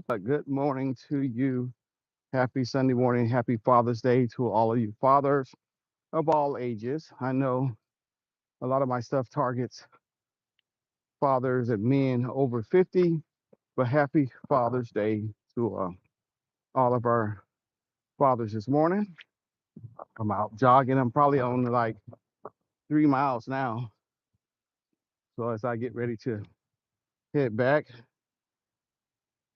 But good morning to you. Happy Sunday morning. Happy Father's Day to all of you fathers of all ages. I know a lot of my stuff targets fathers and men over 50, but happy Father's Day to all of our fathers this morning. I'm out jogging. I'm probably on like 3 miles now. So as I get ready to head back,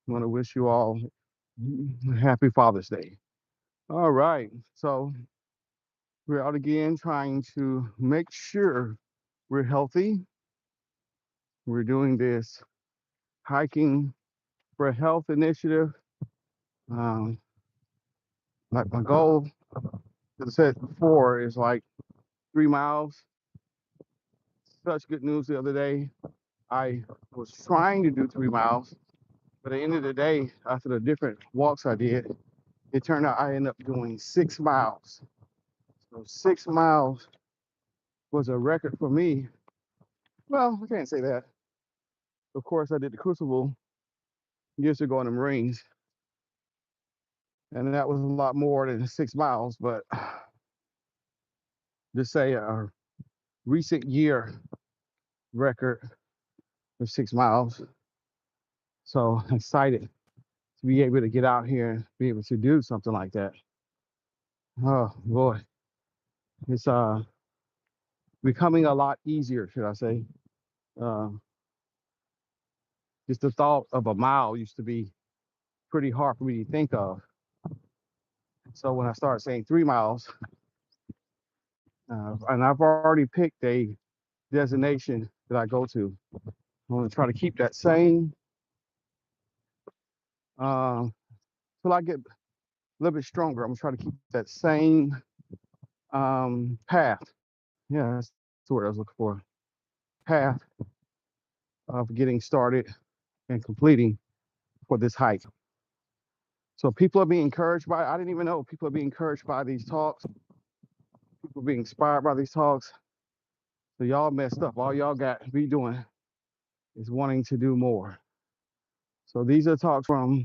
I want to wish you all happy Father's Day. All right. So we're out again trying to make sure we're healthy. We're doing this hiking for health initiative. Um, like my goal, as I said before, is like 3 miles. Such good news the other day. I was trying to do 3 miles, but at the end of the day, after the different walks I did, it turned out I ended up doing 6 miles. So 6 miles was a record for me. Well, I can't say that. Of course, I did the Crucible years ago in the Marines, and that was a lot more than 6 miles. But just say a recent year record of 6 miles. So excited to be able to get out here and be able to do something like that. Oh boy, it's becoming a lot easier, should I say? Uh, just the thought of a mile used to be pretty hard for me to think of. So when I started saying 3 miles, and I've already picked a destination that I go to. I'm gonna try to keep that same uh, till I get a little bit stronger. I'm gonna try to keep that same path. Yeah, that's the word I was looking for. Path of getting started and completing for this hike. So people are being encouraged by. I didn't even know people are being encouraged by these talks. People being inspired by these talks. So y'all messed up. All y'all got to be doing is wanting to do more. So these are talks uh,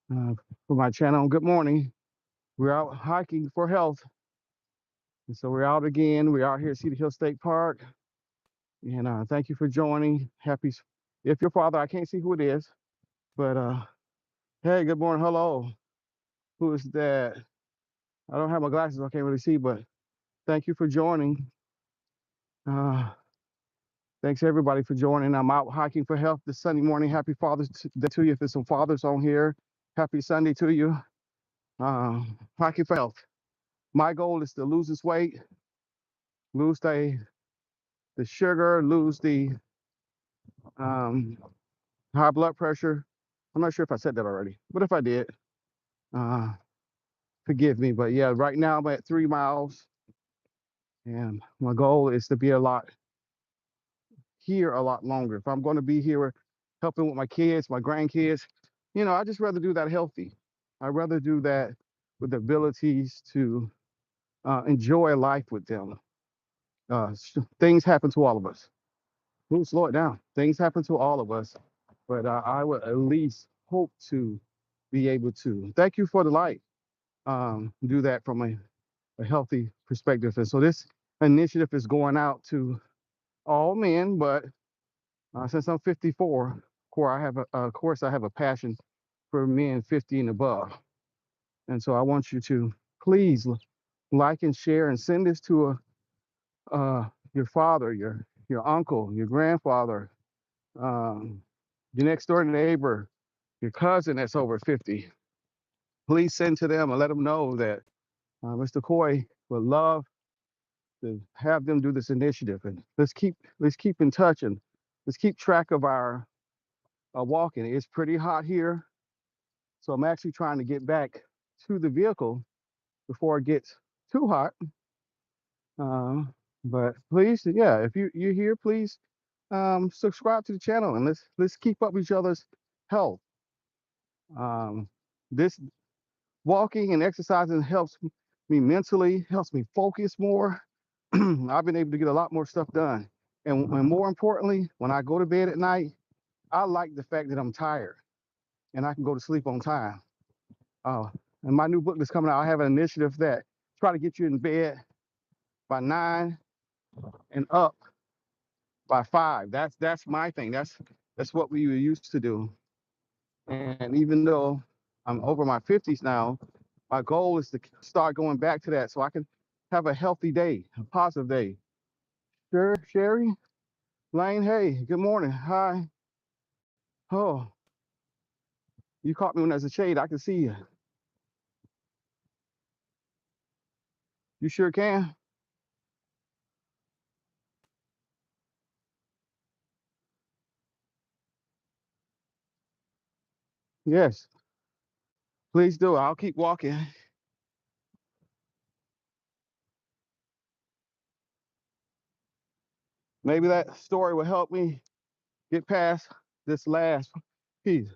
from my channel. Good morning. We're out hiking for health. And so we're out again. We're out here at Cedar Hill State Park. And thank you for joining. Happy, if your father, I can't see who it is, but hey, good morning. Hello. Who is that? I don't have my glasses. I can't really see, but thank you for joining. Uh, thanks everybody for joining. I'm out hiking for health this Sunday morning. Happy Father's Day to you. If there's some fathers on here, happy Sunday to you. Hiking for health. My goal is to lose this weight, lose the sugar, lose the um, high blood pressure. I'm not sure if I said that already, but if I did, uh, forgive me. But yeah, right now I'm at 3 miles, and my goal is to be here a lot longer. If I'm going to be here helping with my kids, my grandkids, I just rather do that healthy. I'd rather do that with the abilities to enjoy life with them. Things happen to all of us. Ooh, slow it down. Things happen to all of us, but I would at least hope to be able to. Thank you for the light. Do that from a healthy perspective. And so this initiative is going out to all men, but since I'm 54, of course, I have a passion for men 50 and above. And so I want you to please like and share and send this to your father, your uncle, your grandfather, um, your next door neighbor, your cousin that's over 50. Please send to them and let them know that Mr. Coy would love to have them do this initiative. And let's keep in touch and let's keep track of our walking. It's pretty hot here, so I'm actually trying to get back to the vehicle before it gets too hot. Uh, but please, yeah, if you're here, please subscribe to the channel and let's keep up each other's health. Um, this walking and exercising helps me mentally, helps me focus more. I've been able to get a lot more stuff done. And more importantly, when I go to bed at night, I like the fact that I'm tired. and I can go to sleep on time. Uh, and my new book that's coming out, I have an initiative that try to get you in bed by 9 and up by 5. That's my thing. That's what we used to do. And even though I'm over my 50s now, my goal is to start going back to that so I can have a healthy day, a positive day. Sure, Sherry, Lane, hey, good morning. Hi. Oh, you caught me when there's a shade. I can see you. You sure can. Yes, please do. I'll keep walking. Maybe that story will help me get past this last piece.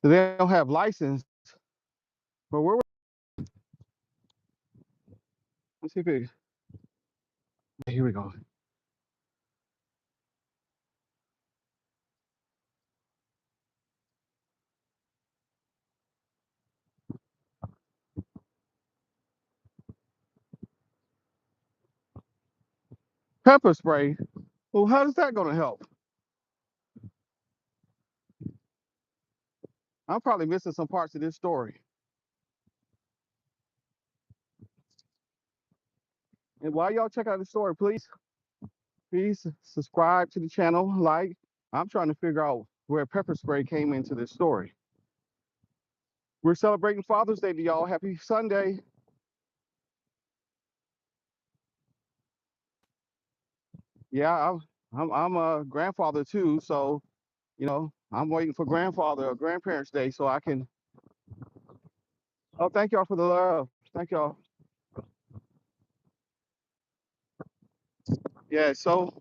So they don't have license, but let's see if it, here we go. Pepper spray. Well, how is that going to help? I'm probably missing some parts of this story. And while y'all check out the story, please subscribe to the channel, like. I'm trying to figure out where pepper spray came into this story. We're celebrating Father's Day to y'all. Happy Sunday. Yeah, I'm a grandfather too, so I'm waiting for grandfather or grandparents' day so I can. Oh, thank y'all for the love. Thank y'all. Yeah, so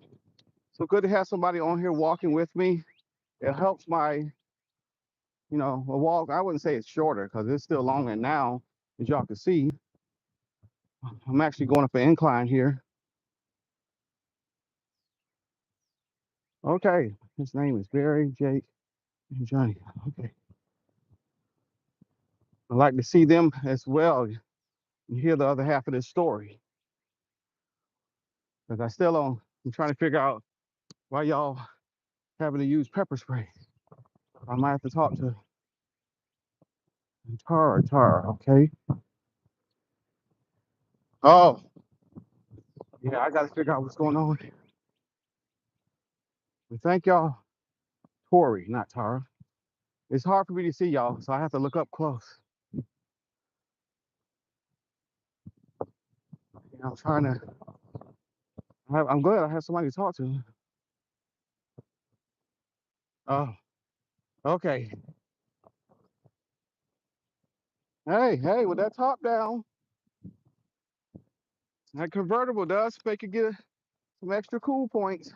good to have somebody on here walking with me. It helps my, a walk. I wouldn't say it's shorter because it's still longer now, as y'all can see. I'm actually going up an incline here. Okay, his name is Barry, Jake, and Johnny. Okay, I'd like to see them as well and hear the other half of this story because I'm trying to figure out why y'all having to use pepper spray. I might have to talk to Tara, okay? Oh, yeah, I got to figure out what's going on. But thank y'all, Tori, not Tara. It's hard for me to see y'all, so I have to look up close. I'm trying to. I'm glad I have somebody to talk to. Oh, okay. Hey, with that top down, that convertible does make you get some extra cool points.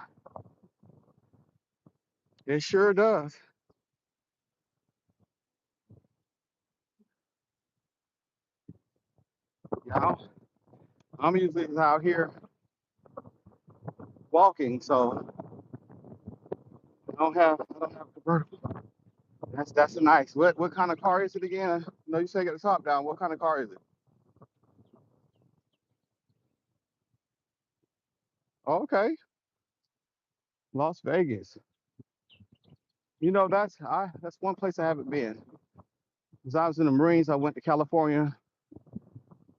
It sure does. Yeah, I'm usually out here walking, so I don't have a convertible. That's a nice. What kind of car is it again? No, you say get the top down. What kind of car is it? Oh, okay, Las Vegas. That's one place I haven't been. As I was in the Marines, I went to California.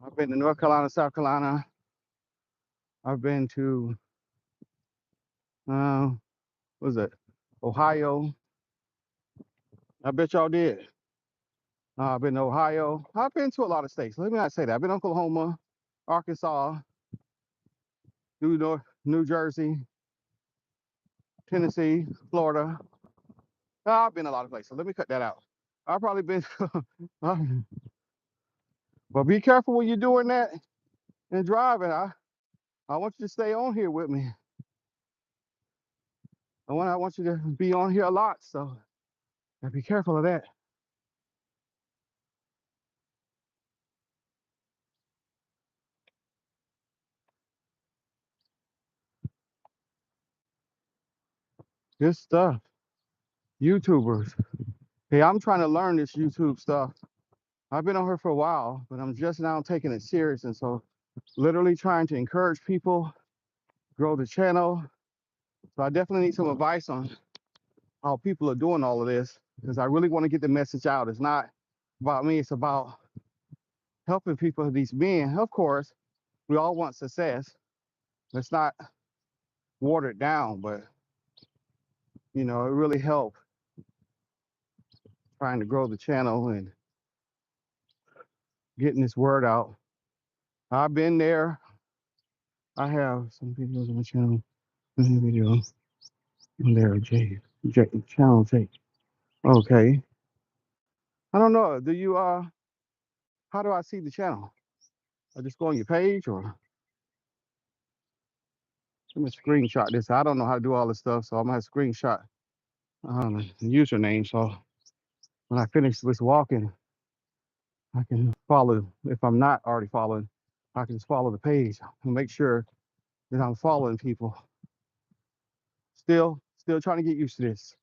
I've been to North Carolina, South Carolina. I've been to uh, what was it? Ohio. I bet y'all did. I've been to Ohio. I've been to a lot of states. Let me not say that. I've been to Oklahoma, Arkansas, New Jersey, Tennessee, Florida. I've been a lot of places. Let me cut that out. I've probably been, but be careful when you're doing that and driving. I want you to stay on here with me. I want you to be on here a lot. So Now be careful of that. Good stuff. YouTubers. Hey, I'm trying to learn this YouTube stuff. I've been on here for a while, but I'm just now taking it serious. And so literally trying to encourage people, grow the channel. So I definitely need some advice on how people are doing all of this because I really want to get the message out. It's not about me, it's about helping people, these men. Of course, we all want success. Let's not water it down, but it really helped trying to grow the channel and getting this word out. I've been there. I have some videos on my channel. Video on there, channel J. Okay. I don't know. How do I see the channel? I just go on your page or let me screenshot this. I don't know how to do all this stuff, so I'm gonna screenshot the username. So when I finish this walking, I can follow. If I'm not already following, I can just follow the page and make sure that I'm following people. Still trying to get used to this.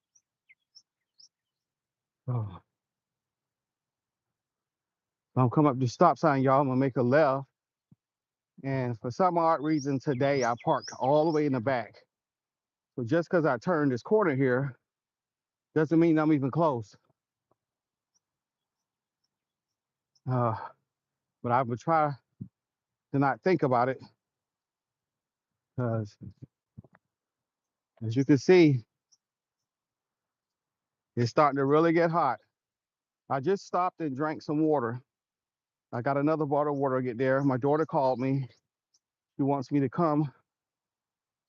Oh. I'm coming up to the stop sign, y'all. I'm gonna make a left. And for some odd reason today, I parked all the way in the back. So just because I turned this corner here doesn't mean I'm even close. Uh, but I would try to not think about it because as you can see, it's starting to really get hot. I just stopped and drank some water. I got another bottle of water to get there. My daughter called me. She wants me to come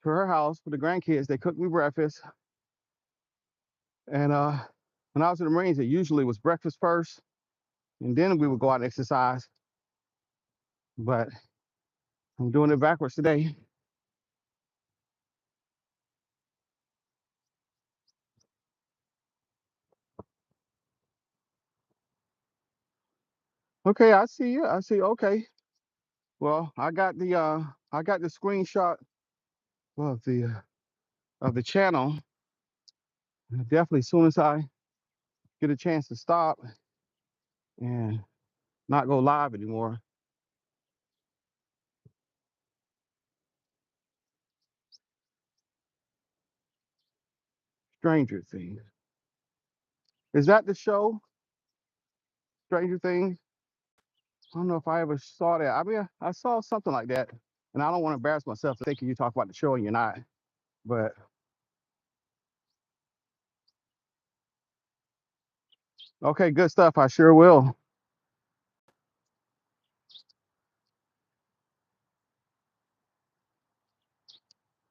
to her house for the grandkids. They cooked me breakfast. And when I was in the Marines, it usually was breakfast first, and then we would go out and exercise. But I'm doing it backwards today. Okay, I see you. I see. Okay. Well, I got the screenshot of the channel. Definitely, as soon as I get a chance to stop and not go live anymore. Stranger Things. Is that the show? Stranger Things? I don't know if I ever saw that. I mean, I saw something like that, and I don't want to embarrass myself thinking you talk about the show and you're not. But okay, good stuff. I sure will.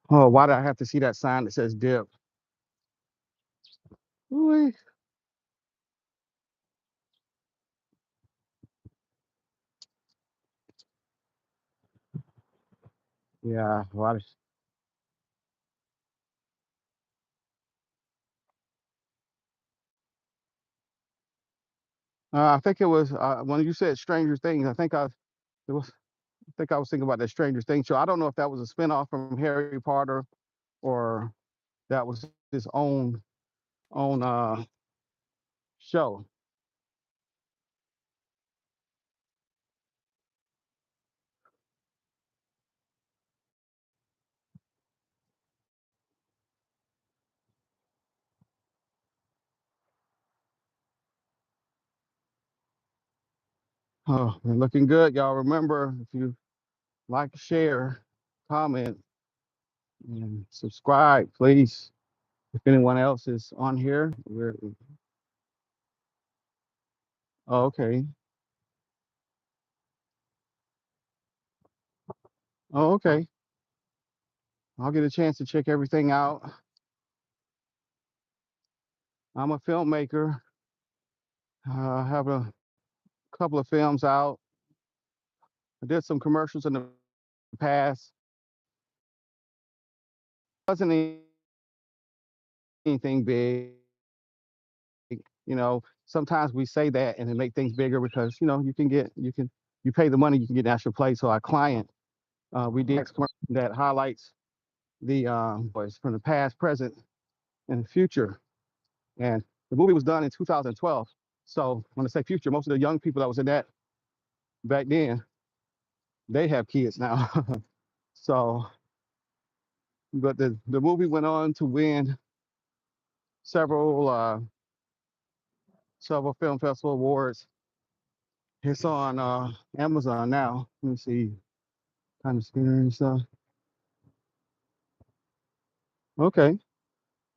Oh, why do I have to see that sign that says dip? Ooh, yeah, why? I think it was when you said Stranger Things. It was. I think I was thinking about that Stranger Things show. I don't know if that was a spinoff from Harry Potter or that was his own show. Oh, we're looking good, y'all. Remember, if you like, share, comment, and subscribe, please. If anyone else is on here, oh, okay. Oh, okay. I'll get a chance to check everything out. I'm a filmmaker. I have a couple of films out. I did some commercials in the past. Wasn't anything big. You know, sometimes we say that and it make things bigger because you pay the money, you can get national play. So our client, we did that highlights the voice from the past, present, and future. And the movie was done in 2012. So when I say future, most of the young people that was in that back then, they have kids now. So, but the movie went on to win several several film festival awards. It's on Amazon now. Let me see, kind of screen and stuff. Okay,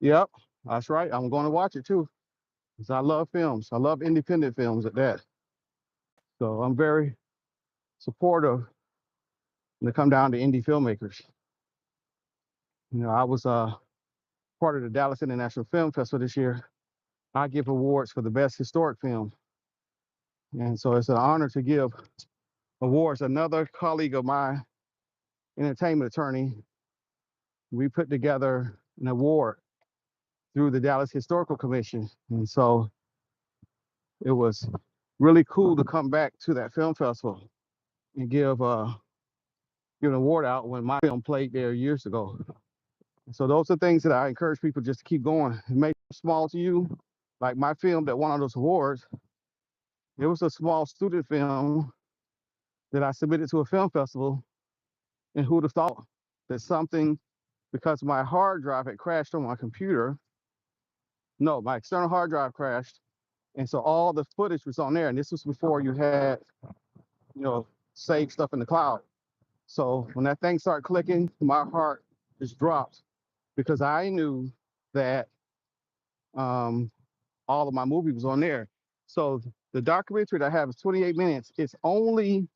yep, that's right. I'm going to watch it too because I love films. I love independent films at that. So I'm very supportive when it come down to indie filmmakers. You know, I was part of the Dallas International Film Festival this year. I give awards for the best historic film, and so it's an honor to give awards. Another colleague of mine, entertainment attorney, we put together an award through the Dallas Historical Commission, and so it was really cool to come back to that film festival and give an award out when my film played there years ago. So those are things that I encourage people just to keep going. It may be small to you, like my film that won all those awards. It was a small student film that I submitted to a film festival, and who'd have thought that something, because my hard drive had crashed on my computer. No, my external hard drive crashed, and so all the footage was on there. And this was before you had, you know, saved stuff in the cloud. So when that thing started clicking, my heart just dropped because I knew that all of my movie was on there. So the documentary that I have is 28 minutes. It's only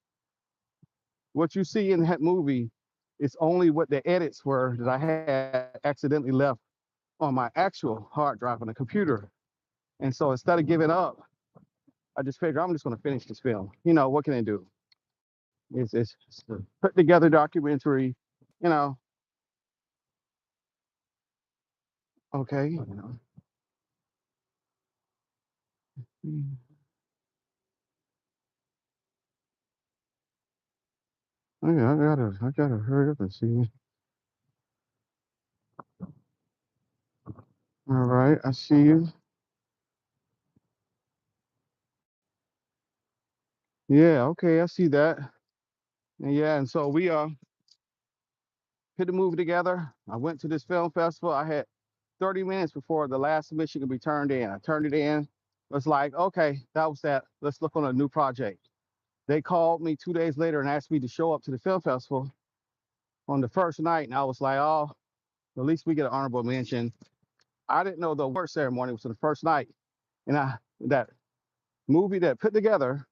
what you see in that movie. It's only what the edits were that I had accidentally left on my actual hard drive on the computer. And so instead of giving up, I just figured I'm just going to finish this film. You know, what can I do? It's a put together documentary, you know. Okay. You know. I gotta hurry up and see. All right, I see you. Yeah, okay, I see that. And yeah, and so we put the movie together. I went to this film festival. I had 30 minutes before the last submission could be turned in. I turned it in. It was like, okay, that was that. Let's look on a new project. They called me 2 days later and asked me to show up to the film festival on the first night. And I was like, oh, at least we get an honorable mention. I didn't know the award ceremony was on the first night. And that movie that put together,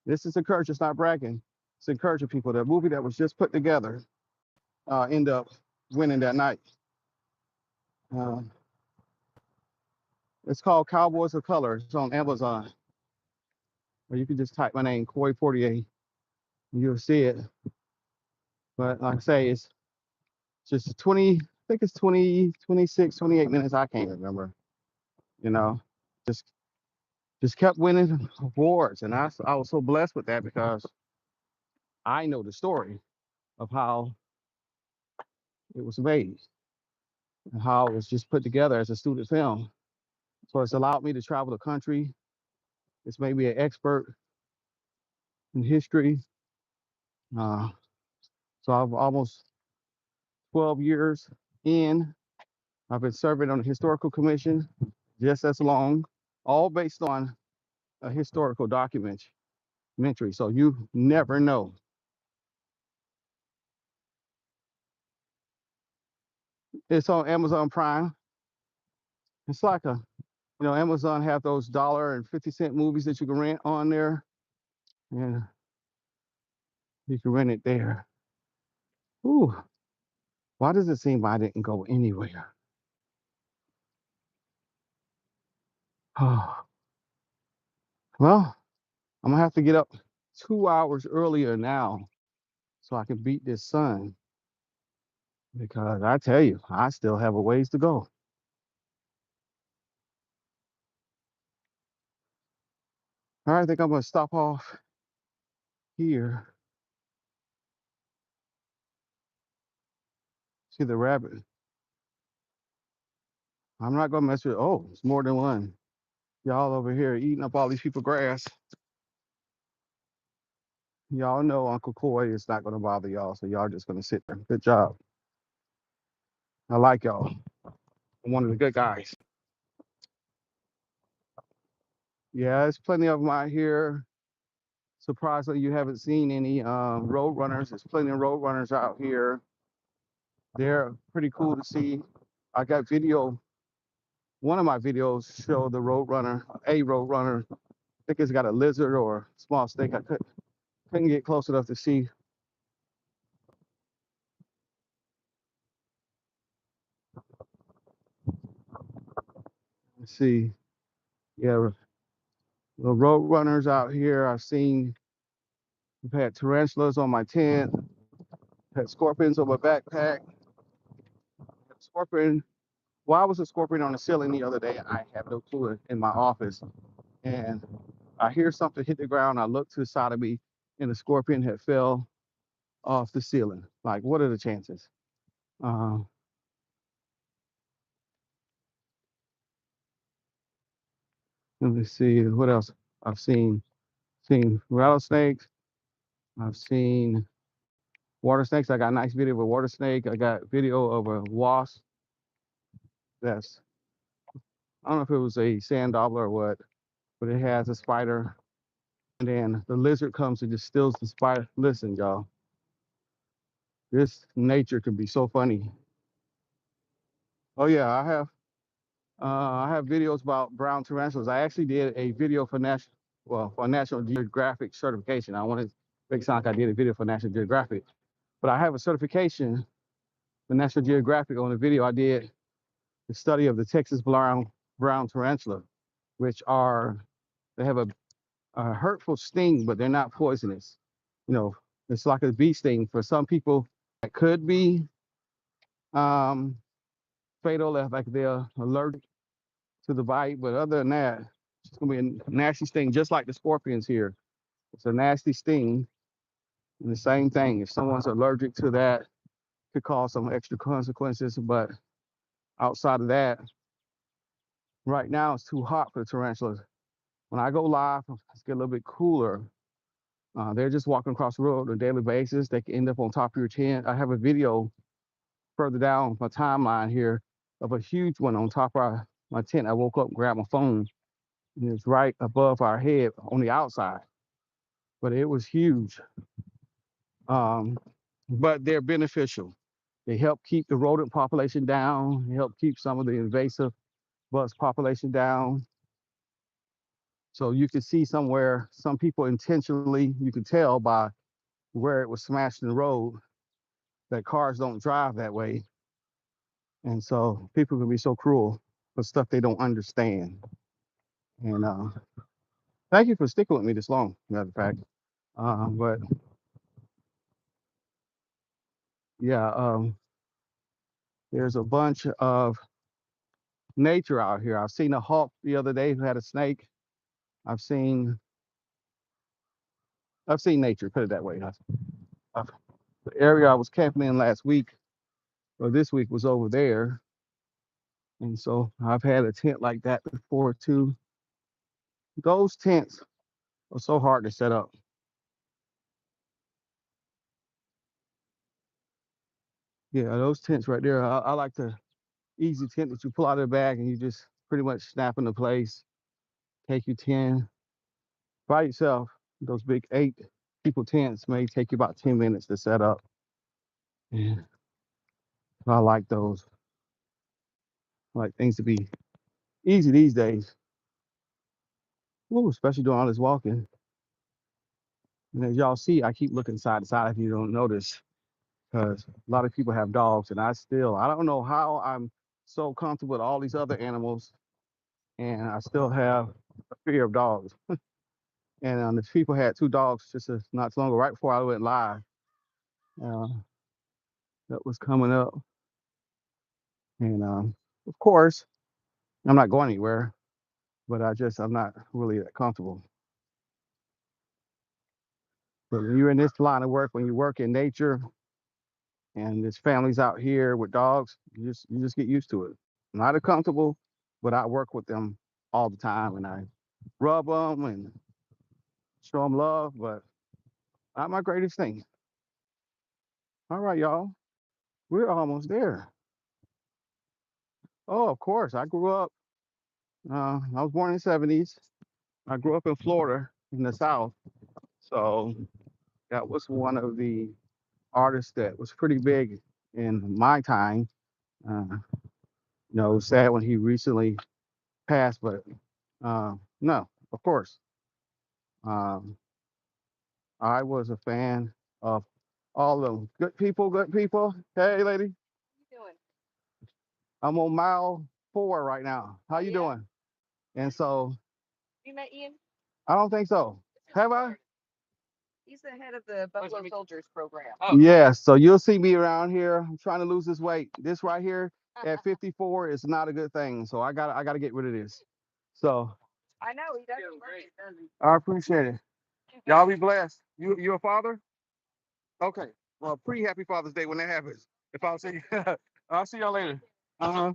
this is encouraging, it's not bragging. It's encouraging people. The movie that was just put together ended up winning that night. Uh, it's called Cowboys of Color. It's on Amazon. Or you can just type my name, Coy Poitier, and you'll see it. But like I say, it's just 20, I think it's 20, 26, 28 minutes. I can't remember. You know, just just kept winning awards. And I was so blessed with that because I know the story of how it was made and how it was just put together as a student film. So it's allowed me to travel the country. It's made me an expert in history. Uh, so I've almost 12 years in. I've been serving on the historical commission just as long, all based on a historical documentary. So you never know. It's on Amazon Prime. It's like Amazon have those $1.50 movies that you can rent on there, and you can rent it there. Ooh, why does it seem I didn't go anywhere? Oh, well, I'm gonna have to get up 2 hours earlier now so I can beat this sun because I tell you, I still have a ways to go. All right, I think I'm gonna stop off here. See the rabbit. I'm not gonna mess with. Oh, it's more than one. Y'all over here eating up all these people grass. Y'all know Uncle Coy is not gonna bother y'all, so y'all just gonna sit there. Good job. I like y'all. I'm one of the good guys. Yeah, there's plenty of them out here. Surprisingly, you haven't seen any road runners. There's plenty of road runners out here. They're pretty cool to see. I got video. One of my videos showed the road runner, a road runner. I think it's got a lizard or small snake. I couldn't get close enough to see. Let's see. Yeah, the road runners out here. I've had tarantulas on my tent, had scorpions on my backpack. Scorpion. Well, I was a scorpion on the ceiling the other day. I have no clue in my office. And I hear something hit the ground. I look to the side of me, and the scorpion had fell off the ceiling. Like, what are the chances? Uh, Let me see what else I've seen. Seen rattlesnakes. I've seen water snakes. I got a nice video of a water snake. I got video of a wasp. That's I don't know if it was a sand daubler or what, but it has a spider. And then the lizard comes and just steals the spider. Listen, y'all, this nature can be so funny. Oh yeah, I have videos about brown tarantulas. I actually did a video for National Geographic certification. I want to make it sound like I did a video for National Geographic, but I have a certification for National Geographic on the video I did the study of the Texas brown tarantula, which they have a hurtful sting, but they're not poisonous. You know, it's like a bee sting. For some people, it could be um, fatal if like they're allergic to the bite, but other than that, it's gonna be a nasty sting, just like the scorpions here. It's a nasty sting, and the same thing. If someone's allergic to that, it could cause some extra consequences. But outside of that, right now it's too hot for the tarantulas. When I go live, it's get a little bit cooler. They're just walking across the road on a daily basis. They can end up on top of your tent. I have a video further down my timeline here of a huge one on top of my tent. I woke up, grabbed my phone, and it's right above our head on the outside. But it was huge. Um, but they're beneficial. They help keep the rodent population down, they help keep some of the invasive bus population down. So you can see somewhere, some people intentionally, you can tell by where it was smashed in the road that cars don't drive that way. And so people can be so cruel for stuff they don't understand. And thank you for sticking with me this long, matter of fact. But yeah, there's a bunch of nature out here. I've seen a hawk the other day who had a snake. I've seen I've seen nature, put it that way. I've, the area I was camping in last week or this week was over there. And so I've had a tent like that before too. Those tents are so hard to set up. Yeah, those tents right there. I like the easy tent that you pull out of the bag and you just pretty much snap into place. Take you 10 by yourself. Those big 8 people tents may take you about 10 minutes to set up. And I like those. I like things to be easy these days. Ooh, especially doing all this walking. And as y'all see, I keep looking side to side if you don't notice, because a lot of people have dogs, and I don't know how I'm so comfortable with all these other animals, and I still have a fear of dogs. And the people had 2 dogs just not too long ago, right before I went live. Uh, that was coming up, and of course, I'm not going anywhere, but I'm not really that comfortable. But when you're in this line of work, when you work in nature and there's families out here with dogs, you just get used to it. Not comfortable, but I work with them all the time and I rub them and show them love, but not my greatest thing. All right, y'all, we're almost there. Oh, of course, I grew up. I was born in the '70s. I grew up in Florida in the South, so that was one of the artists that was pretty big in my time. It was sad when he recently passed, but no, of course, um, I was a fan of all of them. Good people, good people. Hey, lady, I'm on mile 4 right now. How you doing? And so I don't think so. Have I? Yeah, so you'll see me around here. I'm trying to lose this weight. This right here at 54 is not a good thing. So I gotta get rid of this. So I appreciate it. Y'all be blessed. You a father? Okay. Well, pretty happy Father's Day when that happens. If I'll see you, I'll see y'all later. Uh-huh.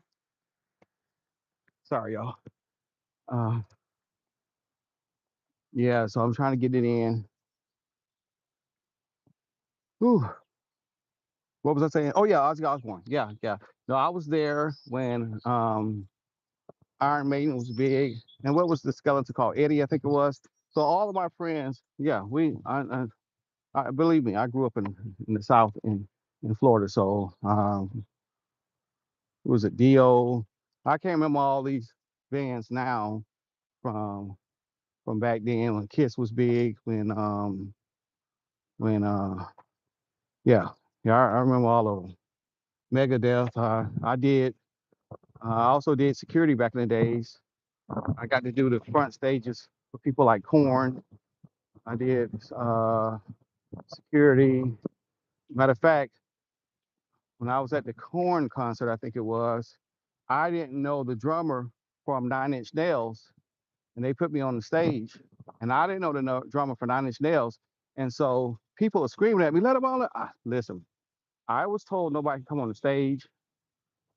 Sorry, y'all. Uh yeah, so I'm trying to get it in. Whew. What was I saying? Oh yeah, Ozzy Osbourne. Yeah, yeah. No, I was there when Iron Maiden was big. And what was the skeleton called? Eddie, I think it was. So all of my friends, yeah, I believe me, I grew up in the South in Florida. So was it Dio? I can't remember all these bands now from from back then when Kiss was big, when yeah, yeah, I remember all of them. Megadeth, I also did security back in the days. I got to do the front stages for people like Korn. I did security. Matter of fact, when I was at the Korn concert, I think it was, I didn't know the drummer from Nine Inch Nails, and they put me on the stage, and I didn't know the drummer for Nine Inch Nails, and so people are screaming at me, "Let him on!" Listen, I was told nobody can come on the stage.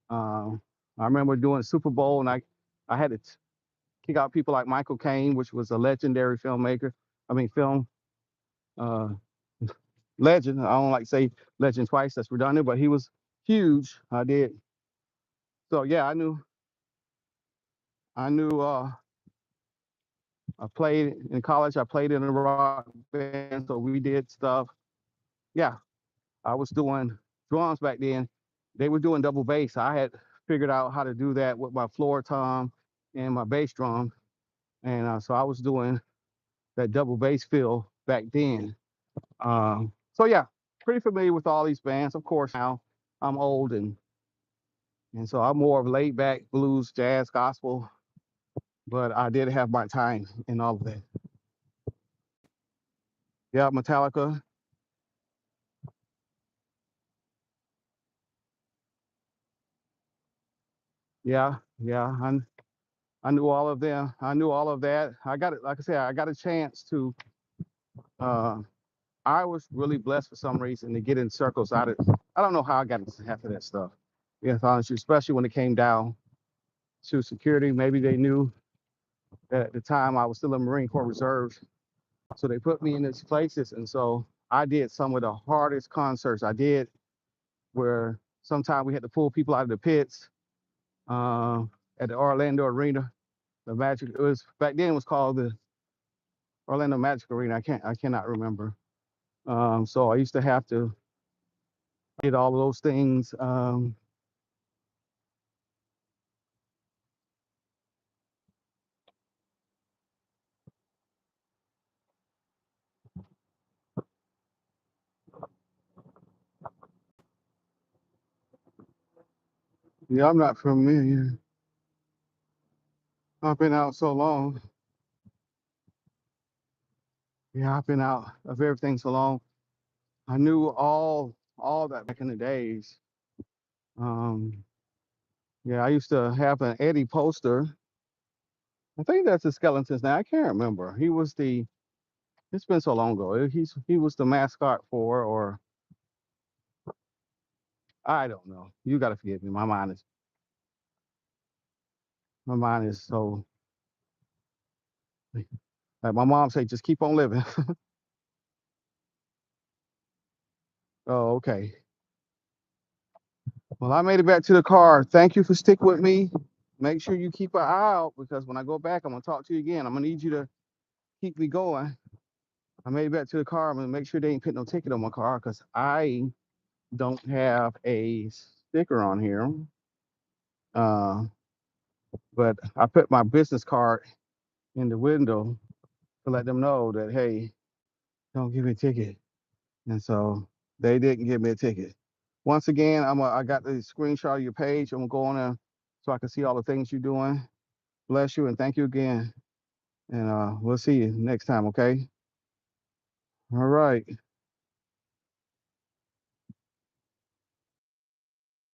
Um, I remember doing Super Bowl, and I had to kick out people like Michael Caine, which was a legendary filmmaker. I mean, film uh, legend. I don't like to say legend twice. That's redundant, but he was huge. I did. So yeah, I knew. I played in college. I played in a rock band, so we did stuff. Yeah, I was doing drums back then. They were doing double bass. I had figured out how to do that with my floor tom and my bass drum, and so I was doing that double bass fill back then. So yeah, pretty familiar with all these bands. Of course, now I'm old and so I'm more of laid back blues, jazz, gospel. But I did have my time in all of that. Yeah, Metallica. Yeah, yeah. I knew all of them. I knew all of that. I got it. Like I said, I got a chance to. Uh, I was really blessed for some reason to get in circles. I don't know how I got into half of that stuff. Yeah, honestly, especially when it came down to security. Maybe they knew that at the time I was still in Marine Corps Reserves, so they put me in these places, and so I did some of the hardest concerts. I did where sometimes we had to pull people out of the pits uh, at the Orlando Arena. The Magic. It was back then. It was called the Orlando Magic Arena. I cannot remember. So I used to have to get all of those things. Yeah, I'm not familiar. I've been out so long. Yeah, I've been out of everything so long. I knew all that back in the days. Um, yeah, I used to have an Eddie poster. I think that's the Skeletons now. I can't remember. It's been so long ago. He was the mascot for, or I don't know. You got to forgive me. My mind is so. Like my mom said, just keep on living. Oh, okay. Well, I made it back to the car. Thank you for sticking with me. Make sure you keep an eye out because when I go back, I'm gonna talk to you again. I'm gonna need you to keep me going. I made it back to the car. I'm gonna make sure they ain't put no ticket on my car because I don't have a sticker on here. Uh, but I put my business card in the window to let them know that hey, don't give me a ticket. And so they didn't give me a ticket. Once again, I got the screenshot of your page. I'm gonna go on there so I can see all the things you're doing. Bless you and thank you again. And we'll see you next time, okay? All right.